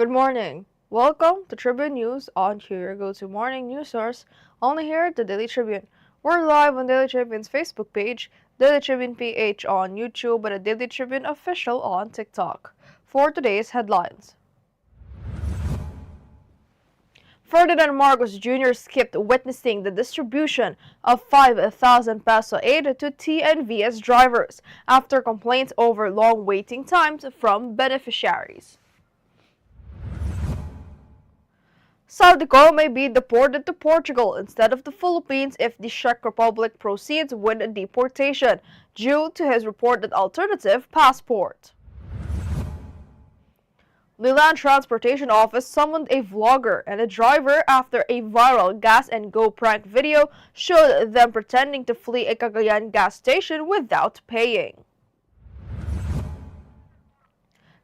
Good morning. Welcome to Tribune News on your go-to morning news source, only here at the Daily Tribune. We're live on Daily Tribune's Facebook page, Daily Tribune PH on YouTube, and the Daily Tribune Official on TikTok. For today's headlines. Ferdinand Marcos Jr. skipped witnessing the distribution of 5,000 peso aid to TNVS drivers after complaints over long waiting times from beneficiaries. Saldico may be deported to Portugal instead of the Philippines if the Czech Republic proceeds with deportation due to his reported alternative passport. The Land Transportation Office summoned a vlogger and a driver after a viral gas and go prank video showed them pretending to flee a Cagayan gas station without paying.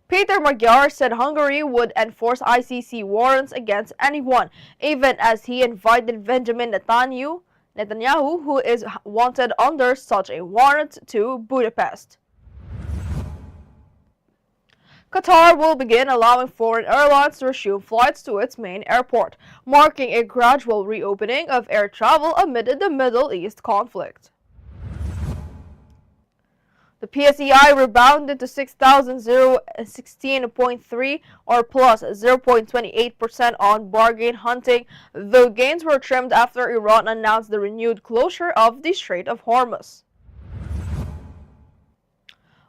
Peter Magyar said Hungary would enforce ICC warrants against anyone, even as he invited Benjamin Netanyahu, who is wanted under such a warrant, to Budapest. Qatar will begin allowing foreign airlines to resume flights to its main airport, marking a gradual reopening of air travel amid the Middle East conflict. The PSEI rebounded to 6,016.3 or plus 0.28% on bargain hunting, though gains were trimmed after Iran announced the renewed closure of the Strait of Hormuz.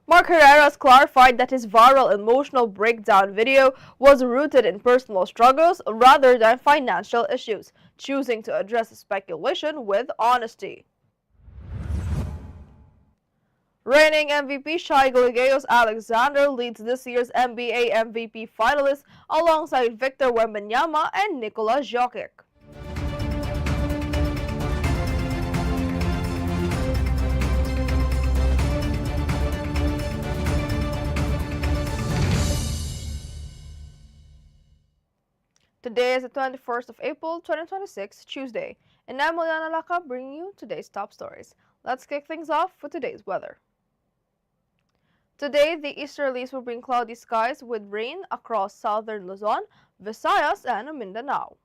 Mark Herrera's clarified that his viral emotional breakdown video was rooted in personal struggles rather than financial issues, choosing to address speculation with honesty. Reigning MVP Shai Gilgeous-Alexander leads this year's NBA MVP finalists alongside Victor Wembanyama and Nikola Jokic. Today is the 21st of April, 2026, Tuesday, and I'm Eliana Lacap bringing you today's top stories. Let's kick things off with today's weather. Today, the easterlies will bring cloudy skies with rain across southern Luzon, Visayas, and Mindanao.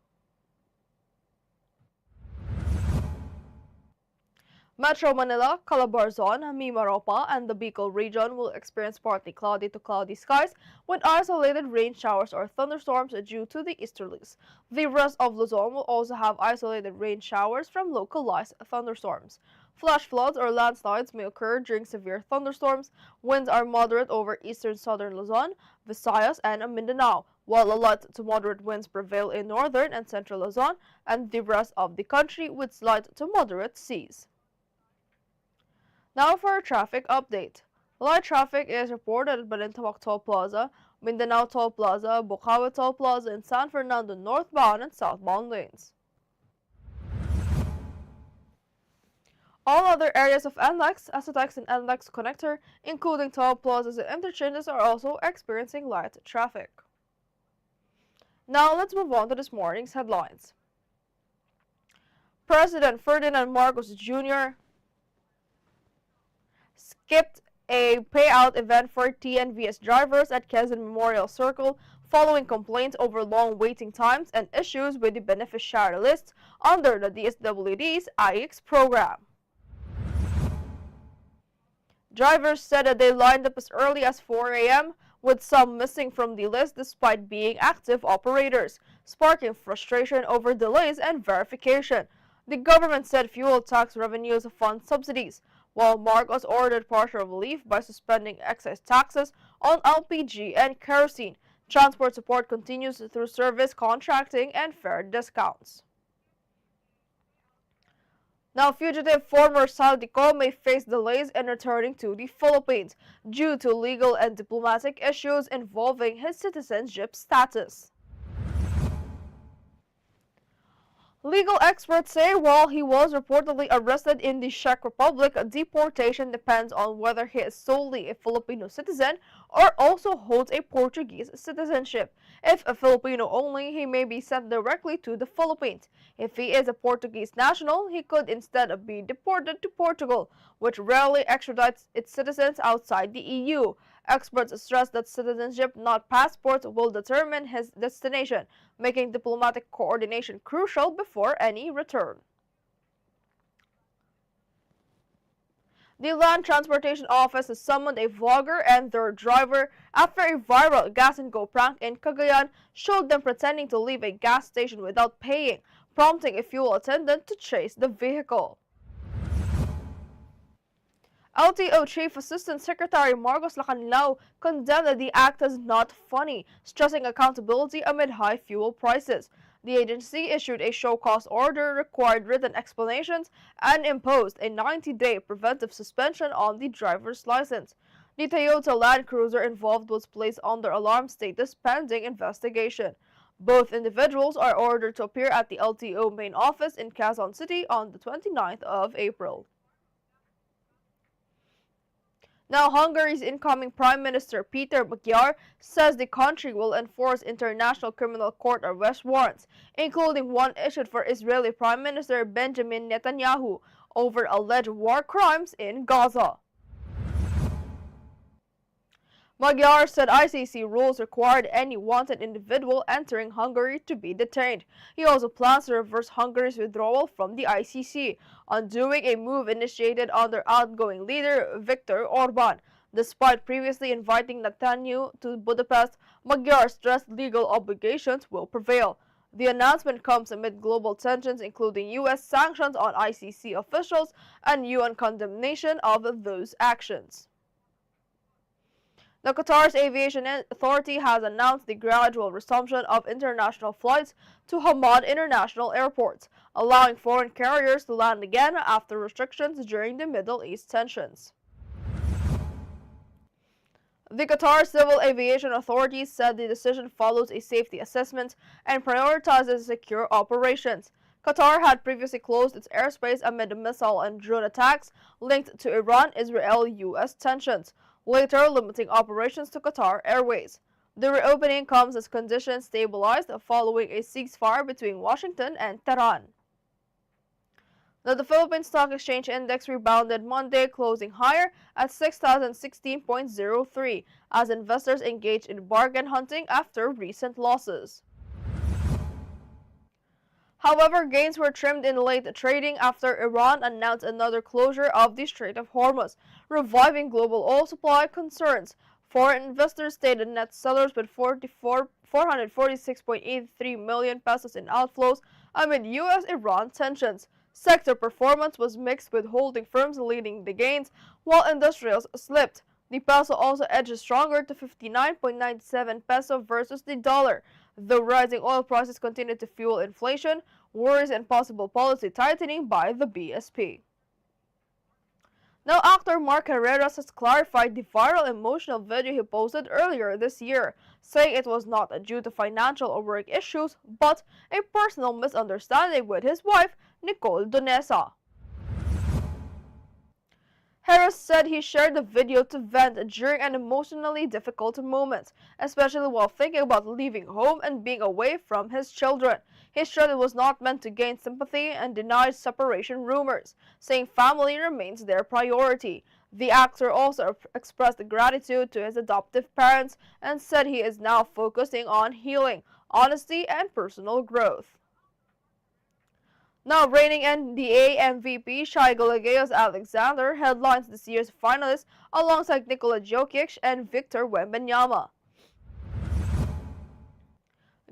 Metro Manila, Calabarzon, Mimaropa, and the Bicol region will experience partly cloudy to cloudy skies with isolated rain showers or thunderstorms due to the easterlies. The rest of Luzon will also have isolated rain showers from localized thunderstorms. Flash floods or landslides may occur during severe thunderstorms. Winds are moderate over eastern southern Luzon, Visayas, and Mindanao, while light to moderate winds prevail in northern and central Luzon and the rest of the country with slight to moderate seas. Now for a traffic update. Light traffic is reported at Balintawak Toll Plaza, Mindanao Toll Plaza, Bukawi Toll Plaza, and San Fernando northbound and southbound lanes. All other areas of NLEX, SOTEX, and NLEX connector, including toll plazas and interchanges, are also experiencing light traffic. Now let's move on to this morning's headlines. President Ferdinand Marcos Jr. skipped a payout event for TNVS drivers at Quezon Memorial Circle following complaints over long waiting times and issues with the beneficiary list under the DSWD's IX program. Drivers said that they lined up as early as 4 a.m., with some missing from the list despite being active operators, sparking frustration over delays and verification. The government said fuel tax revenues fund subsidies, while Marcos ordered partial relief by suspending excise taxes on LPG and kerosene. Transport support continues through service contracting and fare discounts. Now, fugitive former Saldico may face delays in returning to the Philippines due to legal and diplomatic issues involving his citizenship status. Legal experts say while he was reportedly arrested in the Czech Republic, deportation depends on whether he is solely a Filipino citizen or also holds a Portuguese citizenship. If a Filipino only, he may be sent directly to the Philippines. If he is a Portuguese national, he could instead be deported to Portugal, which rarely extradites its citizens outside the EU. Experts stress that citizenship, not passports, will determine his destination, making diplomatic coordination crucial before any return. The Land Transportation Office has summoned a vlogger and their driver after a viral gas and go prank in Cagayan showed them pretending to leave a gas station without paying, prompting a fuel attendant to chase the vehicle. LTO Chief Assistant Secretary Marcos Lacanlao condemned the act as not funny, stressing accountability amid high fuel prices. The agency issued a show-cause order, required written explanations, and imposed a 90-day preventive suspension on the driver's license. The Toyota Land Cruiser involved was placed under alarm status pending investigation. Both individuals are ordered to appear at the LTO main office in Quezon City on the 29th of April. Now, Hungary's incoming Prime Minister Peter Magyar says the country will enforce International Criminal Court arrest warrants, including one issued for Israeli Prime Minister Benjamin Netanyahu over alleged war crimes in Gaza. Magyar said ICC rules required any wanted individual entering Hungary to be detained. He also plans to reverse Hungary's withdrawal from the ICC, undoing a move initiated under outgoing leader Viktor Orban. Despite previously inviting Netanyahu to Budapest, Magyar stressed legal obligations will prevail. The announcement comes amid global tensions, including U.S. sanctions on ICC officials and UN condemnation of those actions. The Qatar's Aviation Authority has announced the gradual resumption of international flights to Hamad International Airport, allowing foreign carriers to land again after restrictions during the Middle East tensions. The Qatar Civil Aviation Authority said the decision follows a safety assessment and prioritizes secure operations. Qatar had previously closed its airspace amid missile and drone attacks linked to Iran-Israel-US tensions, later limiting operations to Qatar Airways. The reopening comes as conditions stabilized following a ceasefire between Washington and Tehran. Now, the Philippine Stock Exchange Index rebounded Monday, closing higher at 6,016.03 as investors engaged in bargain hunting after recent losses. However, gains were trimmed in late trading after Iran announced another closure of the Strait of Hormuz, reviving global oil supply concerns. Foreign investors stayed net sellers with 446.83 million pesos in outflows amid U.S.-Iran tensions. Sector performance was mixed, with holding firms leading the gains, while industrials slipped. The peso also edged stronger to 59.97 peso versus the dollar. Though rising oil prices continue to fuel inflation, worries and possible policy tightening by the BSP. Now, actor Mark Herreras has clarified the viral emotional video he posted earlier this year, saying it was not due to financial or work issues, but a personal misunderstanding with his wife, Nicole Donesa. Harris said he shared the video to vent during an emotionally difficult moment, especially while thinking about leaving home and being away from his children. He stressed it was not meant to gain sympathy and denied separation rumors, saying family remains their priority. The actor also expressed gratitude to his adoptive parents and said he is now focusing on healing, honesty, and personal growth. Now, reigning NBA MVP Shai Gilgeous-Alexander headlines this year's finalists alongside Nikola Jokic and Victor Wembanyama.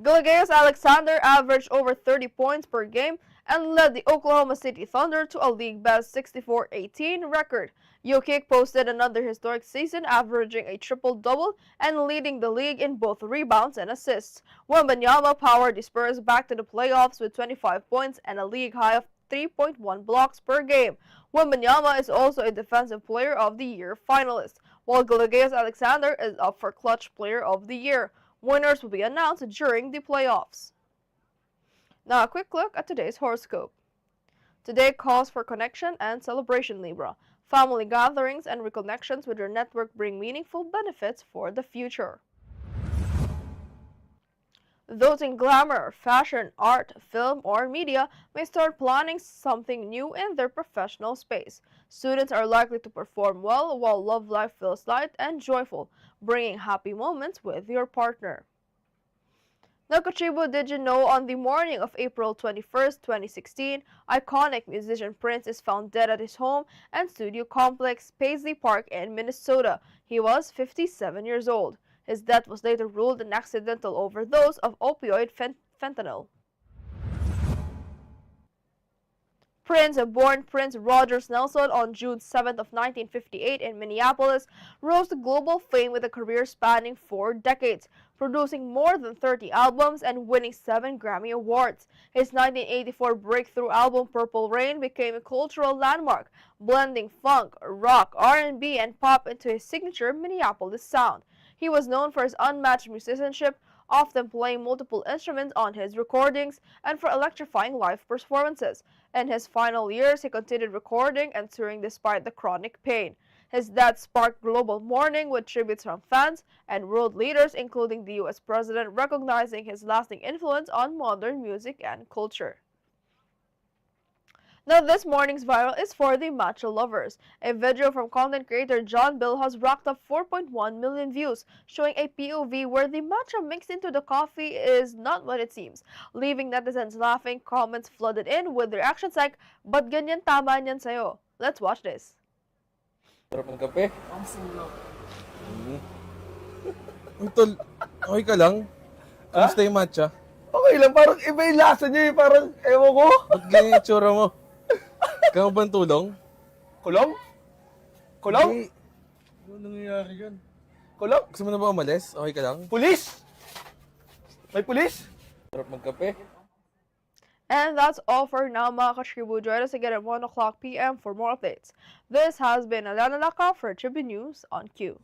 Gilgeous-Alexander averaged over 30 points per game and led the Oklahoma City Thunder to a league-best 64-18 record. Jokic posted another historic season, averaging a triple-double and leading the league in both rebounds and assists. Wembanyama powered the Spurs back to the playoffs with 25 points and a league high of 3.1 blocks per game. Wembanyama is also a Defensive Player of the Year finalist, while Gilgeous-Alexander is up for Clutch Player of the Year. Winners will be announced during the playoffs. Now, a quick look at today's horoscope. Today calls for connection and celebration, Libra. Family gatherings and reconnections with your network bring meaningful benefits for the future. Those in glamour, fashion, art, film, or media may start planning something new in their professional space. Students are likely to perform well, while love life feels light and joyful, bringing happy moments with your partner. Now, Kachibo, did you know on the morning of April 21st, 2016, iconic musician Prince is found dead at his home and studio complex, Paisley Park in Minnesota. He was 57 years old. His death was later ruled an accidental overdose of opioid fentanyl. Prince, born Prince Rogers Nelson on June 7th of 1958 in Minneapolis, rose to global fame with a career spanning 4 decades, producing more than 30 albums and winning 7 Grammy Awards. His 1984 breakthrough album Purple Rain became a cultural landmark, blending funk, rock, R&B, and pop into his signature Minneapolis sound. He was known for his unmatched musicianship, often playing multiple instruments on his recordings, and for electrifying live performances. In his final years, he continued recording and touring despite the chronic pain. His death sparked global mourning with tributes from fans and world leaders, including the US president, recognizing his lasting influence on modern music and culture. Now, this morning's viral is for the matcha lovers. A video from content creator John Bill has racked up 4.1 million views, showing a POV where the matcha mixed into the coffee is not what it seems, leaving netizens laughing. Comments flooded in with reactions like, "Ba't ganyan tama niyan sa'yo?" Let's watch this. Sarap ng kape. Ang sinlo. Tol, okay ka lang? Kamusta yung matcha? Okay lang, parang iba yung lasa niya eh. Parang, ewan ko. Ba't ganyan yung tsura mo? Kaya mo ba ng tulong? Kulong? Kulong? Hindi. Ano nangyayari yan? Kulong? Gusto mo na ba umalis? Okay ka lang? Pulis? May pulis? Sarap magkape. And that's all for now, mga ka-Tribu. Join us again at 1 o'clock p.m. for more updates. This has been Eliana Lacap for Tribune News on Q.